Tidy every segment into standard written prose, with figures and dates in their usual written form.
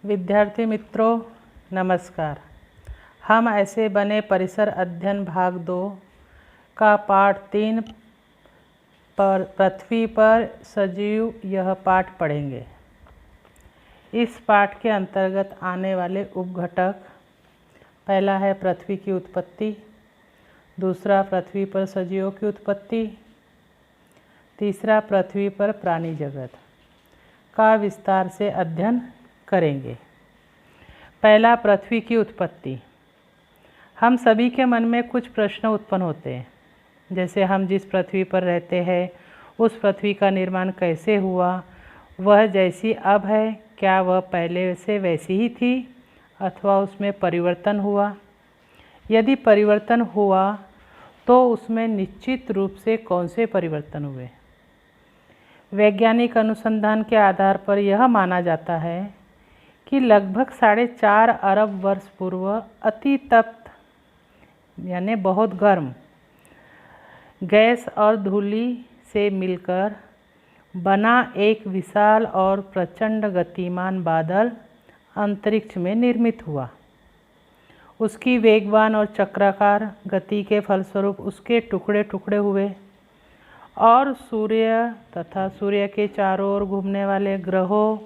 विद्यार्थी मित्रों नमस्कार। हम ऐसे बने परिसर अध्ययन भाग 2 का पाठ 3 पर पृथ्वी पर सजीव यह पाठ पढ़ेंगे। इस पाठ के अंतर्गत आने वाले उपघटक पहला है पृथ्वी की उत्पत्ति, दूसरा पृथ्वी पर सजीवों की उत्पत्ति, तीसरा पृथ्वी पर प्राणी जगत का विस्तार से अध्ययन करेंगे। पहला, पृथ्वी की उत्पत्ति। हम सभी के मन में कुछ प्रश्न उत्पन्न होते हैं, जैसे हम जिस पृथ्वी पर रहते हैं उस पृथ्वी का निर्माण कैसे हुआ, वह जैसी अब है क्या वह पहले से वैसी ही थी अथवा उसमें परिवर्तन हुआ। यदि परिवर्तन हुआ तो उसमें निश्चित रूप से कौन से परिवर्तन हुए। वैज्ञानिक अनुसंधान के आधार पर यह माना जाता है कि लगभग 4.5 अरब वर्ष पूर्व अति तप्त यानी बहुत गर्म गैस और धूलि से मिलकर बना एक विशाल और प्रचंड गतिमान बादल अंतरिक्ष में निर्मित हुआ। उसकी वेगवान और चक्राकार गति के फलस्वरूप उसके टुकड़े टुकड़े हुए और सूर्य तथा सूर्य के चारों ओर घूमने वाले ग्रहों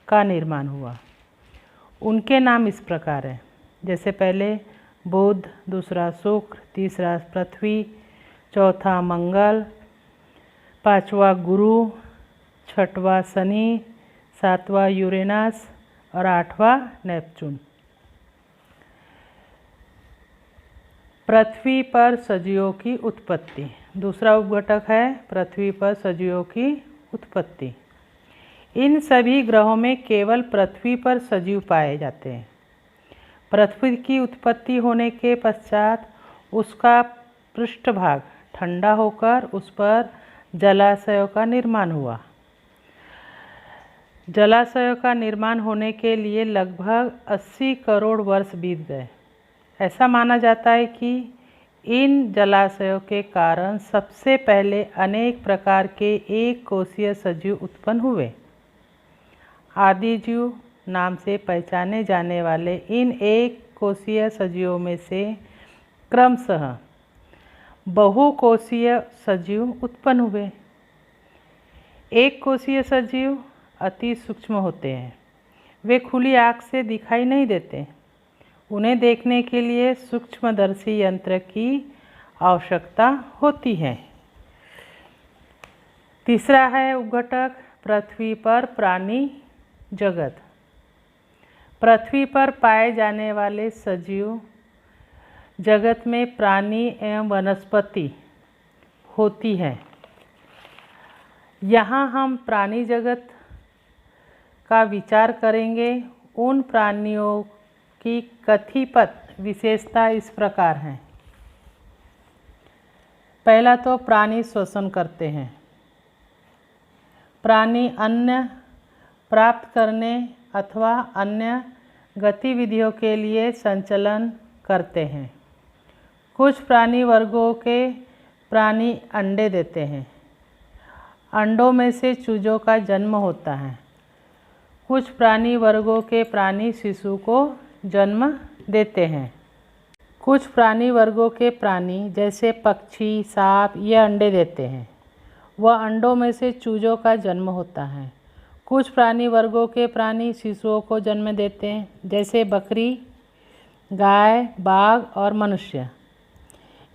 का निर्माण हुआ। उनके नाम इस प्रकार हैं, जैसे पहले बुध, दूसरा शुक्र, तीसरा पृथ्वी, चौथा मंगल, पांचवा गुरु, छठवां शनि, सातवां यूरेनस और आठवां नेपच्यून। पृथ्वी पर सजीवों की उत्पत्ति। दूसरा उपघटक है पृथ्वी पर सजीवों की उत्पत्ति। इन सभी ग्रहों में केवल पृथ्वी पर सजीव पाए जाते हैं। पृथ्वी की उत्पत्ति होने के पश्चात उसका पृष्ठभाग ठंडा होकर उस पर जलाशयों का निर्माण हुआ। जलाशयों का निर्माण होने के लिए लगभग 80 करोड़ वर्ष बीत गए। ऐसा माना जाता है कि इन जलाशयों के कारण सबसे पहले अनेक प्रकार के एक कोशीय सजीव उत्पन्न हुए। आदिजीव नाम से पहचाने जाने वाले इन एक कोशीय सजीवों में से क्रमशः बहुकोशीय सजीव उत्पन्न हुए। एक कोशीय सजीव अति सूक्ष्म होते हैं। वे खुली आँख से दिखाई नहीं देते। उन्हें देखने के लिए सूक्ष्मदर्शी यंत्र की आवश्यकता होती है। तीसरा है उपघटक पृथ्वी पर प्राणी जगत। पृथ्वी पर पाए जाने वाले सजीव जगत में प्राणी एवं वनस्पति होती है। यहाँ हम प्राणी जगत का विचार करेंगे। उन प्राणियों की कथिपत विशेषता इस प्रकार हैं। पहला तो प्राणी श्वसन करते हैं। प्राणी अन्न प्राप्त करने अथवा अन्य गतिविधियों के लिए संचलन करते हैं। कुछ प्राणी वर्गों के प्राणी अंडे देते हैं। अंडों में से चूजों का जन्म होता है। कुछ प्राणी वर्गों के प्राणी शिशु को जन्म देते हैं। कुछ प्राणी वर्गों के प्राणी जैसे पक्षी, सांप ये अंडे देते हैं। वह अंडों में से चूजों का जन्म होता है। कुछ प्राणी वर्गों के प्राणी शिशुओं को जन्म देते हैं, जैसे बकरी, गाय, बाघ और मनुष्य।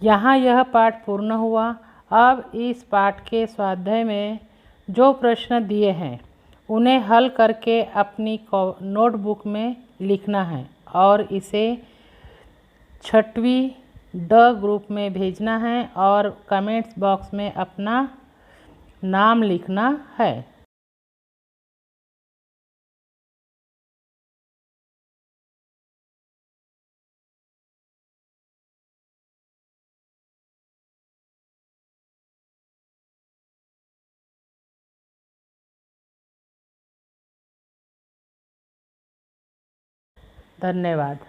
यहाँ यह पाठ पूर्ण हुआ। अब इस पाठ के स्वाध्याय में जो प्रश्न दिए हैं उन्हें हल करके अपनी नोटबुक में लिखना है और इसे 6वीं ड ग्रुप में भेजना है और कमेंट्स बॉक्स में अपना नाम लिखना है। धन्यवाद।